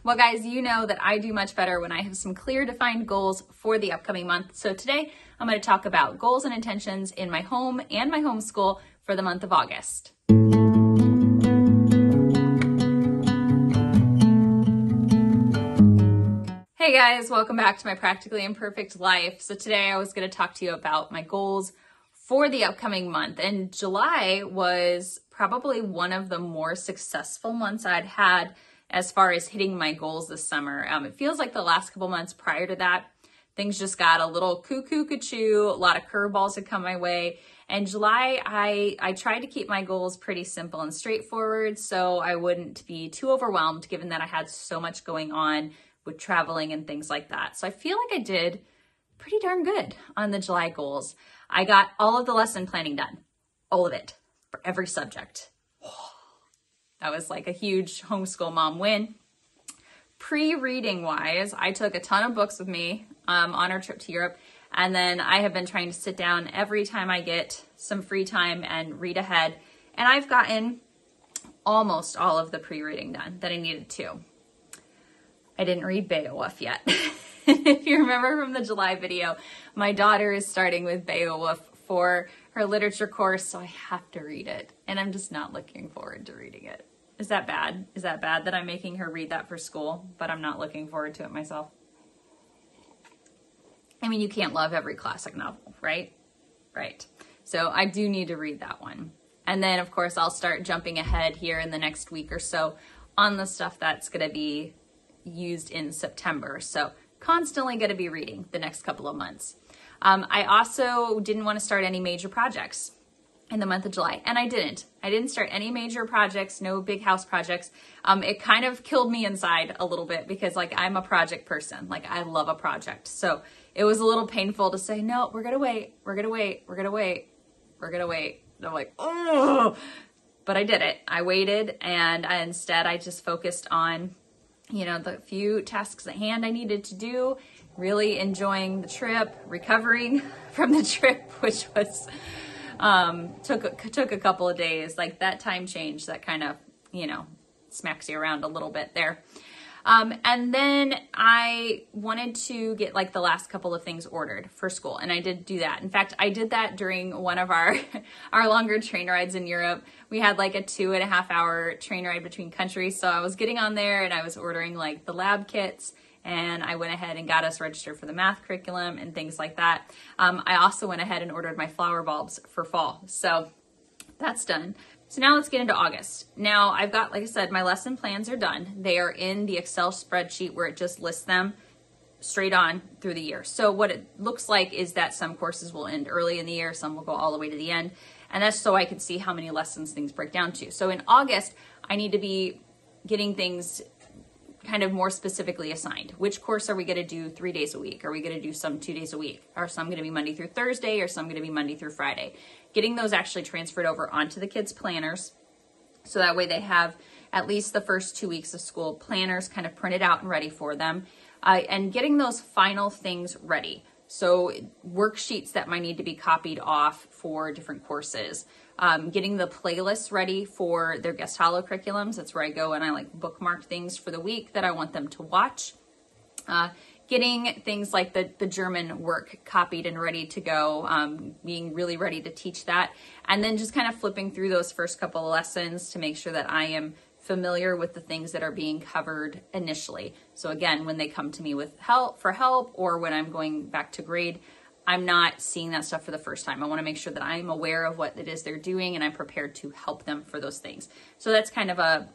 Well, guys, you know that I do much better when I have some clear defined goals for the upcoming month. So today I'm going to talk about goals and intentions in my home and my homeschool for the month of August. Hey guys, welcome back to my Practically Imperfect Life. So today I was going to talk to you about my goals for the upcoming month. And July was probably one of the more successful months I'd had as far as hitting my goals this summer. It feels like the last couple months prior to that, things just got a little cuckoo-cuckoo, a lot of curveballs had come my way. And July, I tried to keep my goals pretty simple and straightforward so I wouldn't be too overwhelmed given that I had so much going on with traveling and things like that. So I feel like I did pretty darn good on the July goals. I got all of the lesson planning done, all of it, for every subject. That was like a huge homeschool mom win. Pre-reading wise, I took a ton of books with me on our trip to Europe. And then I have been trying to sit down every time I get some free time and read ahead. And I've gotten almost all of the pre-reading done that I needed to. I didn't read Beowulf yet. If you remember from the July video, my daughter is starting with Beowulf for her literature course, so I have to read it. And I'm just not looking forward to reading it. Is that bad? Is that bad that I'm making her read that for school, but I'm not looking forward to it myself? I mean, you can't love every classic novel, right? Right. So I do need to read that one. And then, of course, I'll start jumping ahead here in the next week or so on the stuff that's going to be used in September. So constantly going to be reading the next couple of months. I also didn't want to start any major projects in the month of July, and I didn't start any major projects, no big house projects. It kind of killed me inside a little bit because like I'm a project person, like I love a project. So it was a little painful to say, no, we're going to wait. And I'm like, oh, but I did it. I waited and instead I just focused on, the few tasks at hand I needed to do, really enjoying the trip, recovering from the trip, which was, took a couple of days. Like that time change that kind of, smacks you around a little bit there. And then I wanted to get like the last couple of things ordered for school. And I did do that. In fact, I did that during one of our longer train rides in Europe. We had like a 2.5 hour train ride between countries. So I was getting on there and I was ordering like the lab kits, and I went ahead and got us registered for the math curriculum and things like that. I also went ahead and ordered my flower bulbs for fall. So that's done. So now let's get into August. Now I've got, like I said, my lesson plans are done. They are in the Excel spreadsheet where it just lists them straight on through the year. So what it looks like is that some courses will end early in the year, some will go all the way to the end. And that's so I can see how many lessons things break down to. So in August, I need to be getting things kind of more specifically assigned. Which course are we going to do 3 days a week? Are we going to do some 2 days a week? Are some going to be Monday through Thursday? Or some going to be Monday through Friday? Getting those actually transferred over onto the kids' planners. So that way they have at least the first 2 weeks of school planners kind of printed out and ready for them. And getting those final things ready. So worksheets that might need to be copied off for different courses. Getting the playlists ready for their guest hollow curriculums. That's where I go and I like bookmark things for the week that I want them to watch. Getting things like the German work copied and ready to go, being really ready to teach that. And then just kind of flipping through those first couple of lessons to make sure that I am familiar with the things that are being covered initially. So again, when they come to me with help or when I'm going back to grade, I'm not seeing that stuff for the first time. I want to make sure that I'm aware of what it is they're doing and I'm prepared to help them for those things. So that's kind of a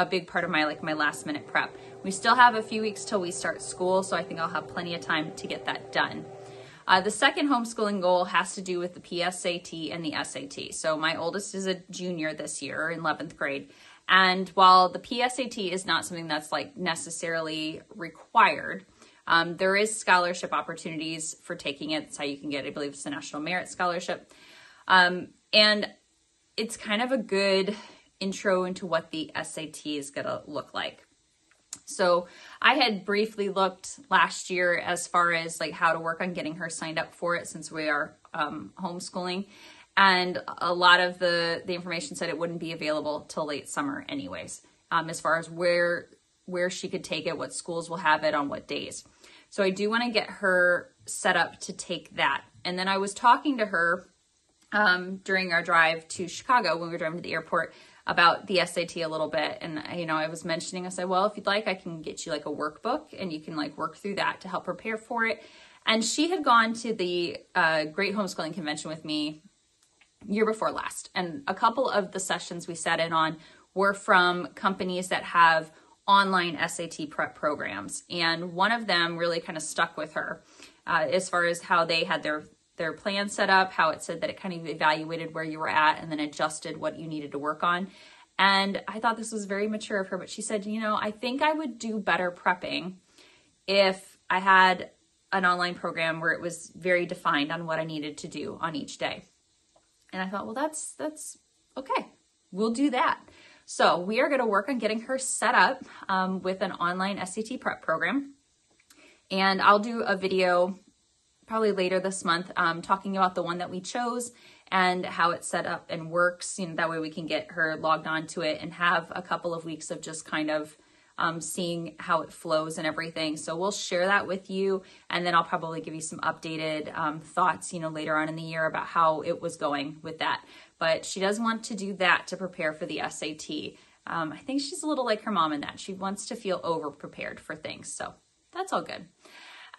big part of my last minute prep. We still have a few weeks till we start school, so I think I'll have plenty of time to get that done. The second homeschooling goal has to do with the PSAT and the SAT. So my oldest is a junior this year in 11th grade. And while the PSAT is not something that's like necessarily required, there is scholarship opportunities for taking it. That's how you can get, I believe it's the National Merit Scholarship. And it's kind of a good intro into what the SAT is going to look like. So I had briefly looked last year as far as like how to work on getting her signed up for it since we are homeschooling. And a lot of the information said it wouldn't be available till late summer anyways, as far as where where she could take it, what schools will have it on what days. So I do want to get her set up to take that. And then I was talking to her during our drive to Chicago when we were driving to the airport about the SAT a little bit. And, I was mentioning, I said, well, if you'd like, I can get you like a workbook and you can like work through that to help prepare for it. And she had gone to the Great Homeschooling Convention with me year before last. And a couple of the sessions we sat in on were from companies that have online SAT prep programs. And one of them really kind of stuck with her as far as how they had their plan set up, how it said that it kind of evaluated where you were at and then adjusted what you needed to work on. And I thought this was very mature of her, but she said, I think I would do better prepping if I had an online program where it was very defined on what I needed to do on each day. And I thought, well, that's okay. We'll do that. So we are going to work on getting her set up with an online SAT prep program. And I'll do a video probably later this month talking about the one that we chose and how it's set up and works. That way we can get her logged onto it and have a couple of weeks of just kind of seeing how it flows and everything. So we'll share that with you. And then I'll probably give you some updated thoughts, later on in the year about how it was going with that. But she does want to do that to prepare for the SAT. I think she's a little like her mom in that. She wants to feel over prepared for things. So that's all good.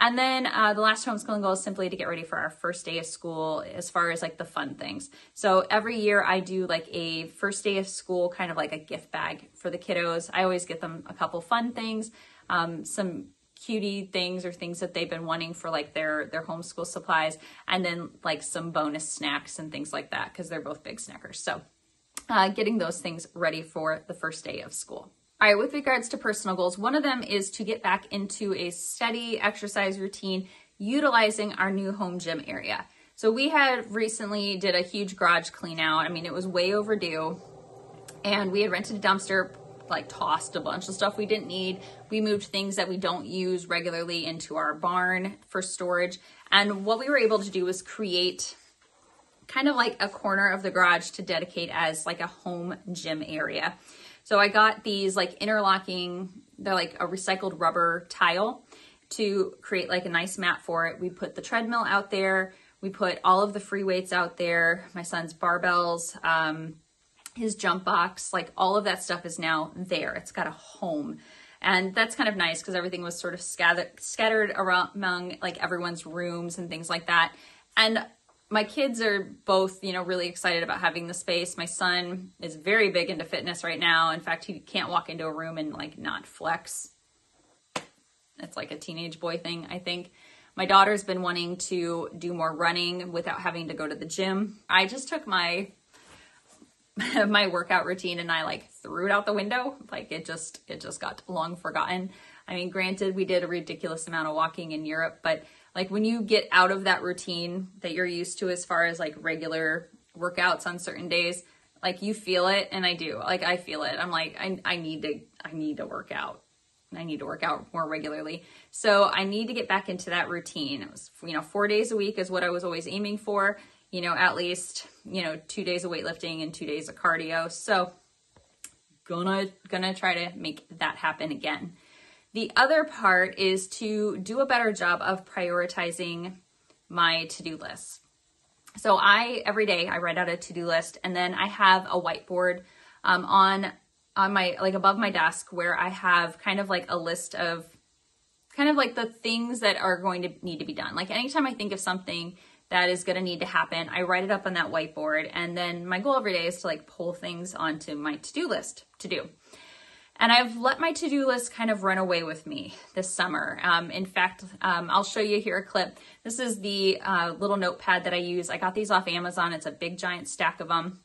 And then the last homeschooling goal is simply to get ready for our first day of school as far as like the fun things. So every year I do like a first day of school, kind of like a gift bag for the kiddos. I always get them a couple fun things, some cutie things or things that they've been wanting for like their homeschool supplies, and then like some bonus snacks and things like that because they're both big snackers. So getting those things ready for the first day of school. All right, with regards to personal goals, one of them is to get back into a steady exercise routine utilizing our new home gym area. So we had recently did a huge garage clean out. It was way overdue. And we had rented a dumpster, like tossed a bunch of stuff we didn't need. We moved things that we don't use regularly into our barn for storage. And what we were able to do was create kind of like a corner of the garage to dedicate as like a home gym area. So I got these like interlocking, they're like a recycled rubber tile to create like a nice mat for it. We put the treadmill out there. We put all of the free weights out there. My son's barbells, his jump box, like all of that stuff is now there. It's got a home. And that's kind of nice because everything was sort of scattered around among like everyone's rooms and things like that. And my kids are both, really excited about having the space. My son is very big into fitness right now. In fact, he can't walk into a room and like not flex. It's like a teenage boy thing, I think. My daughter's been wanting to do more running without having to go to the gym. I just took my workout routine and I like threw it out the window. Like it just got long forgotten. Granted, we did a ridiculous amount of walking in Europe, but like when you get out of that routine that you're used to as far as like regular workouts on certain days, like you feel it. And I do, like, I feel it. I'm like, I need to work out. I need to work out more regularly. So I need to get back into that routine. It was, 4 days a week is what I was always aiming for, at least, 2 days of weightlifting and 2 days of cardio. So gonna try to make that happen again. The other part is to do a better job of prioritizing my to-do lists. So every day I write out a to-do list, and then I have a whiteboard on my, like above my desk, where I have kind of like a list of kind of like the things that are going to need to be done. Like anytime I think of something that is going to need to happen, I write it up on that whiteboard. And then my goal every day is to like pull things onto my to-do list to do. And I've let my to-do list kind of run away with me this summer. In fact, I'll show you here a clip. This is the little notepad that I use. I got these off Amazon. It's a big giant stack of them.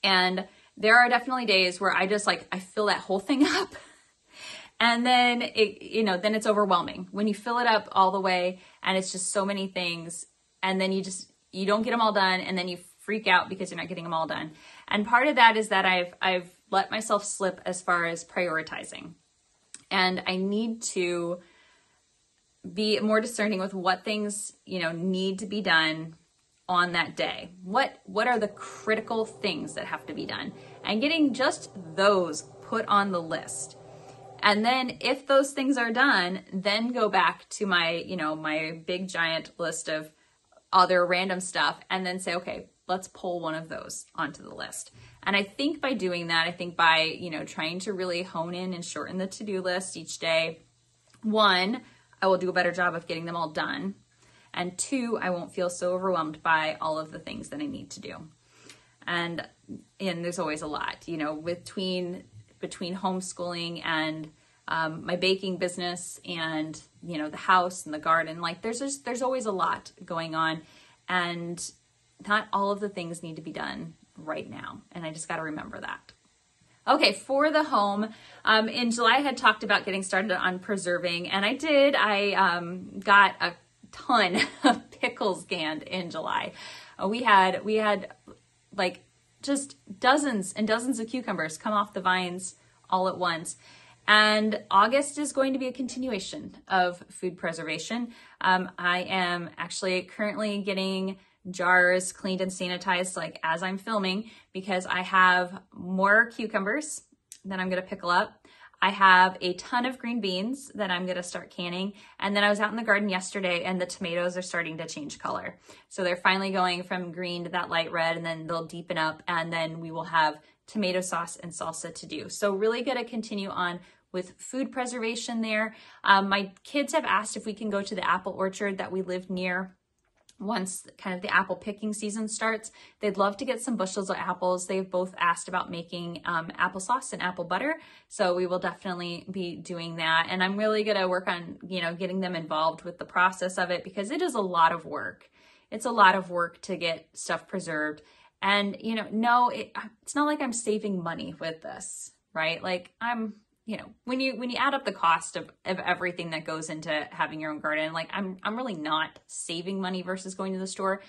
And there are definitely days where I just like, I fill that whole thing up. And then then it's overwhelming when you fill it up all the way and it's just so many things. And then you don't get them all done. And then you freak out because you're not getting them all done. And part of that is that I've let myself slip as far as prioritizing. And I need to be more discerning with what things, need to be done on that day. What are the critical things that have to be done? And getting just those put on the list. And then if those things are done, then go back to my, my big giant list of other random stuff and then say, okay, let's pull one of those onto the list. And I think by doing that, I think by, trying to really hone in and shorten the to-do list each day, one, I will do a better job of getting them all done. And two, I won't feel so overwhelmed by all of the things that I need to do. And there's always a lot, between homeschooling and my baking business and, the house and the garden, like there's always a lot going on, and not all of the things need to be done right now. And I just got to remember that. Okay, for the home, in July I had talked about getting started on preserving, and I did. I got a ton of pickles canned in July. We had like just dozens and dozens of cucumbers come off the vines all at once. And August is going to be a continuation of food preservation. I am actually currently getting jars cleaned and sanitized like as I'm filming, because I have more cucumbers that I'm going to pickle up. I have a ton of green beans that I'm going to start canning. And then I was out in the garden yesterday and the tomatoes are starting to change color. So they're finally going from green to that light red, and then they'll deepen up, and then we will have tomato sauce and salsa to do. So really going to continue on with food preservation there. My kids have asked if we can go to the apple orchard that we live near once kind of the apple picking season starts. They'd love to get some bushels of apples. They've both asked about making applesauce and apple butter. So we will definitely be doing that. And I'm really going to work on, getting them involved with the process of it, because it is a lot of work. It's a lot of work to get stuff preserved. And, no, it's not like I'm saving money with this, right? Like when you add up the cost of everything that goes into having your own garden, like I'm really not saving money versus going to the store,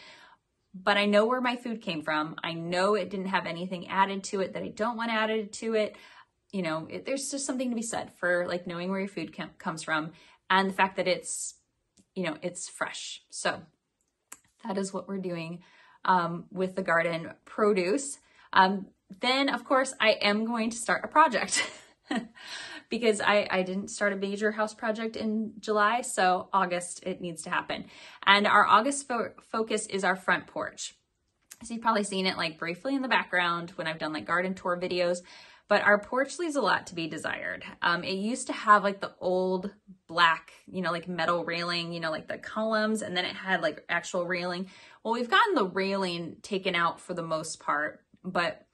but I know where my food came from. I know it didn't have anything added to it that I don't want added to it. There's just something to be said for like knowing where your food comes from, and the fact that it's fresh. So that is what we're doing with the garden produce. Then of course I am going to start a project. Because I didn't start a major house project in July, so August it needs to happen. And our August focus is our front porch. So you've probably seen it like briefly in the background when I've done like garden tour videos, but our porch leaves a lot to be desired. It used to have like the old black, like metal railing, like the columns, and then it had like actual railing. Well, we've gotten the railing taken out for the most part, but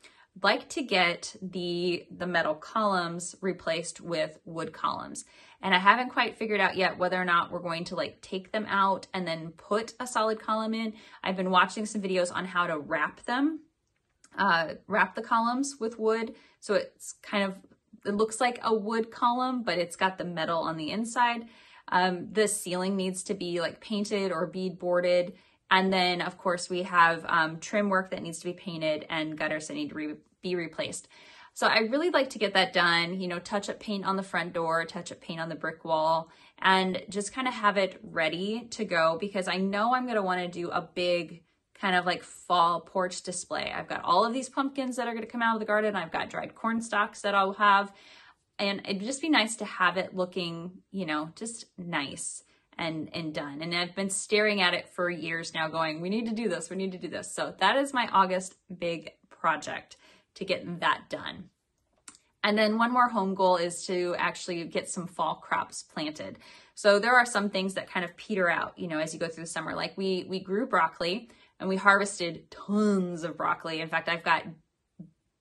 like to get the metal columns replaced with wood columns. And I haven't quite figured out yet whether or not we're going to like take them out and then put a solid column in. I've been watching some videos on how to wrap them, wrap the columns with wood. So it's it looks like a wood column, but it's got the metal on the inside. The ceiling needs to be like painted or bead boarded. And then, of course, we have trim work that needs to be painted and gutters that need to be replaced. So I really like to get that done, touch up paint on the front door, touch up paint on the brick wall, and just kind of have it ready to go, because I know I'm going to want to do a big kind of like fall porch display. I've got all of these pumpkins that are going to come out of the garden. I've got dried corn stalks that I'll have. And it'd just be nice to have it looking, just nice and done. And I've been staring at it for years now going, we need to do this, we need to do this. So that is my August big project, to get that done. And then one more home goal is to actually get some fall crops planted. So there are some things that kind of peter out, as you go through the summer. Like we grew broccoli and we harvested tons of broccoli. In fact, I've got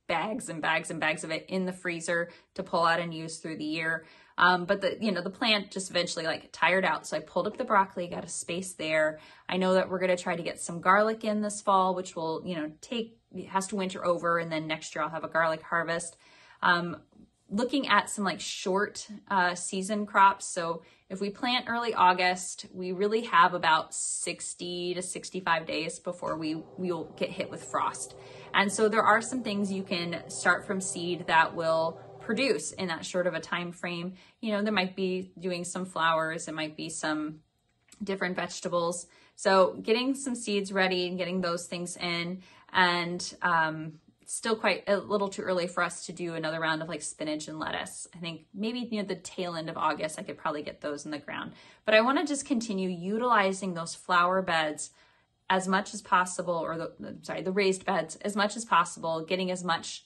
bags and bags and bags of it in the freezer to pull out and use through the year. But the plant just eventually like tired out. So I pulled up the broccoli, got a space there. I know that we're going to try to get some garlic in this fall, which will, it has to winter over. And then next year I'll have a garlic harvest. Looking at some like short season crops. So if we plant early August, we really have about 60 to 65 days before we will get hit with frost. And so there are some things you can start from seed that will produce in that short of a time frame. There might be doing some flowers, it might be some different vegetables. So getting some seeds ready and getting those things in, and still quite a little too early for us to do another round of like spinach and lettuce. I think maybe near the tail end of August, I could probably get those in the ground. But I want to just continue utilizing those flower beds as much as possible, or the raised beds as much as possible, getting as much,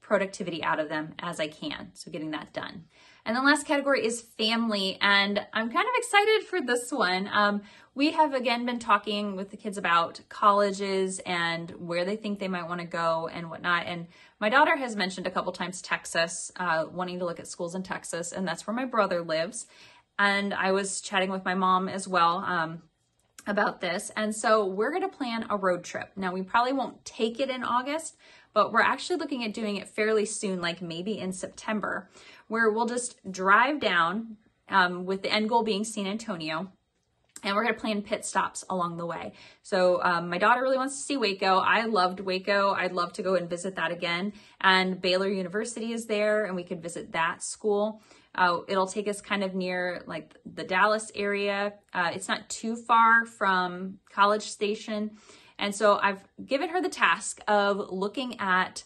productivity out of them as I can. So getting that done. And the last category is family. And I'm kind of excited for this one. We have again been talking with the kids about colleges and where they think they might want to go and whatnot. And my daughter has mentioned a couple times Texas, wanting to look at schools in Texas. And that's where my brother lives. And I was chatting with my mom as well, about this. And so we're going to plan a road trip. Now we probably won't take it in August, but we're actually looking at doing it fairly soon, like maybe in September, where we'll just drive down, with the end goal being San Antonio. And we're going to plan pit stops along the way. So my daughter really wants to see Waco. I loved Waco. I'd love to go and visit that again. And Baylor University is there, and we could visit that school. It'll take us kind of near like the Dallas area. It's not too far from College Station. And so I've given her the task of looking at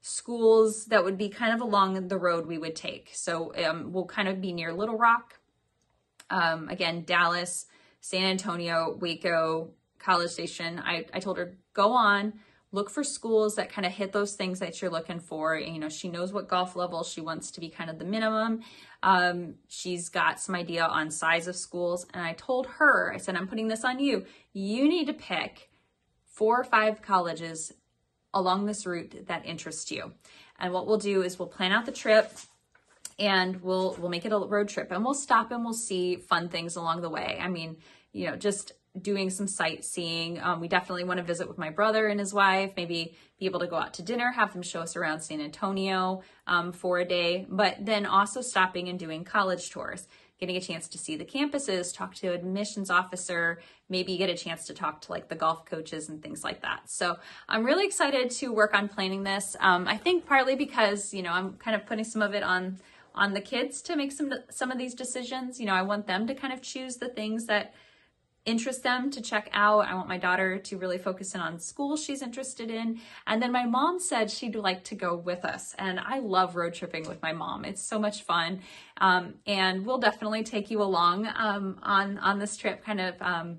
schools that would be kind of along the road we would take. So we'll kind of be near Little Rock, again, Dallas, San Antonio, Waco, College Station. I told her, go on, look for schools that kind of hit those things that you're looking for. And, she knows what golf level she wants to be kind of the minimum. She's got some idea on size of schools. And I told her, I said, I'm putting this on you. You need to pick 4 or 5 colleges along this route that interest you. And what we'll do is we'll plan out the trip, and we'll make it a road trip, and we'll stop and we'll see fun things along the way. I mean, just doing some sightseeing. We definitely want to visit with my brother and his wife, maybe be able to go out to dinner, have them show us around San Antonio for a day, but then also stopping and doing college tours, getting a chance to see the campuses, talk to an admissions officer, maybe get a chance to talk to like the golf coaches and things like that. So I'm really excited to work on planning this. I think partly because, I'm kind of putting some of it on the kids to make some of these decisions. I want them to kind of choose the things that interest them to check out. I want my daughter to really focus in on schools she's interested in. And then my mom said she'd like to go with us. And I love road tripping with my mom. It's so much fun. And we'll definitely take you along on this trip, kind of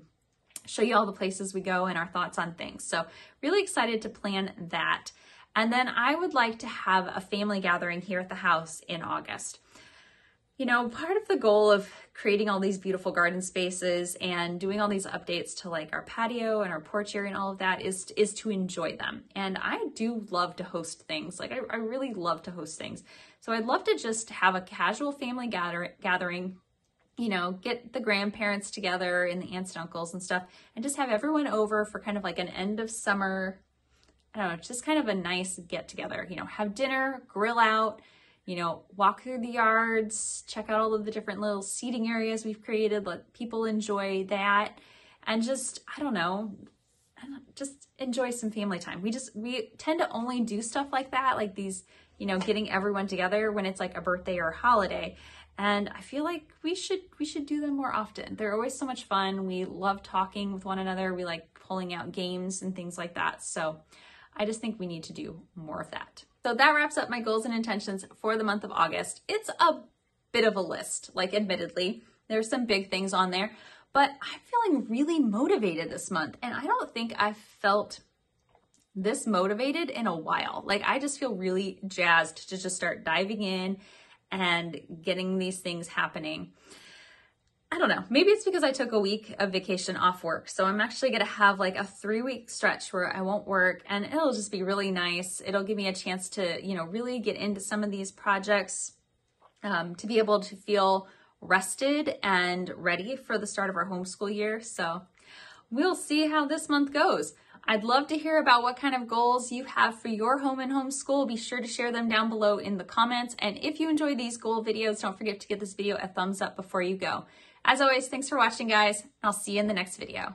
show you all the places we go and our thoughts on things. So really excited to plan that. And then I would like to have a family gathering here at the house in August. Part of the goal of creating all these beautiful garden spaces and doing all these updates to like our patio and our porch area and all of that is to enjoy them. And I do love to host things. Like I really love to host things. So I'd love to just have a casual family gathering, get the grandparents together and the aunts and uncles and stuff, and just have everyone over for kind of like an end of summer, I don't know, just kind of a nice get together, have dinner, grill out, walk through the yards, check out all of the different little seating areas we've created, let people enjoy that, and just, just enjoy some family time. We tend to only do stuff like that, like these, getting everyone together when it's like a birthday or a holiday. And I feel like we should do them more often. They're always so much fun. We love talking with one another. We like pulling out games and things like that. So I just think we need to do more of that. So that wraps up my goals and intentions for the month of August. It's a bit of a list, like admittedly, there's some big things on there, but I'm feeling really motivated this month. And I don't think I've felt this motivated in a while. Like I just feel really jazzed to just start diving in and getting these things happening. I don't know, maybe it's because I took a week of vacation off work. So I'm actually going to have like a 3-week stretch where I won't work, and it'll just be really nice. It'll give me a chance to, really get into some of these projects, to be able to feel rested and ready for the start of our homeschool year. So we'll see how this month goes. I'd love to hear about what kind of goals you have for your home and homeschool. Be sure to share them down below in the comments. And if you enjoy these goal videos, don't forget to give this video a thumbs up before you go. As always, thanks for watching, guys. I'll see you in the next video.